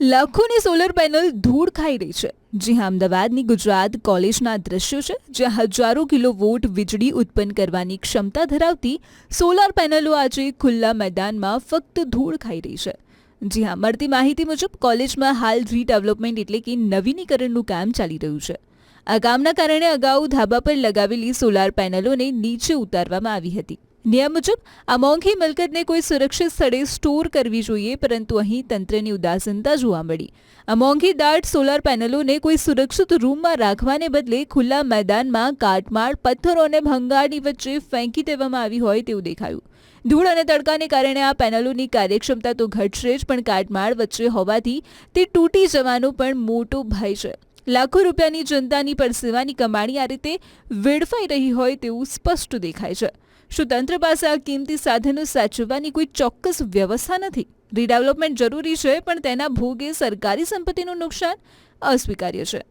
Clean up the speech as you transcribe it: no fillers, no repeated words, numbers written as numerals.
લાખોની solar panel ધૂળ ખાઈ રહી છે। જી હા, અમદાવાદની ગુજરાત કોલેજના દ્રશ્યો છે, જ્યાં હજારો કિલોવોટ વીજળી ઉત્પન્ન કરવાની ક્ષમતા ધરાવતી સોલાર પેનલો આજે ખુલ્લા મેદાનમાં ફક્ત ધૂળ ખાઈ રહી છે। જી હા, મળતી માહિતી મુજબ કોલેજમાં હાલ રીડેવલપમેન્ટ એટલે કે નવીનીકરણનું કામ ચાલી રહ્યું છે। આ કામના કારણે અગાઉ ધાબા પર લગાવેલી સોલાર પેનલોને નીચે ઉતારવામાં આવી હતી। નિયમ મુજબ આ મોંઘી મિલકતને કોઈ સુરક્ષિત સ્થળે સ્ટોર કરવી જોઈએ, પરંતુ અહીં તંત્રની ઉદાસીનતા જોવા મળી। આ મોંઘી દાટ સોલાર પેનલોને કોઈ સુરક્ષિત રૂમમાં રાખવાને બદલે ખુલ્લા મેદાનમાં કાટમાળ, પથ્થરો અને ભંગારની વચ્ચે ફેંકી દેવામાં આવી હોય તેવું દેખાયું। ધૂળ અને તડકાને કારણે આ પેનલોની કાર્યક્ષમતા તો ઘટશે જ, પણ કાટમાળ વચ્ચે હોવાથી તે તૂટી જવાનો પણ મોટો ભય છે। લાખો રૂપિયાની જનતાની પરસેવાની કમાણી આ રીતે વેડફાઈ રહી હોય તેવું સ્પષ્ટ દેખાય છે। શું તંત્ર પાસે આ કિંમતી સાધનો સાચવવાની કોઈ ચોક્કસ વ્યવસ્થા નથી? રીડેવલપમેન્ટ જરૂરી છે, પણ તેના ભોગે સરકારી સંપત્તિનું નુકસાન અસ્વીકાર્ય છે।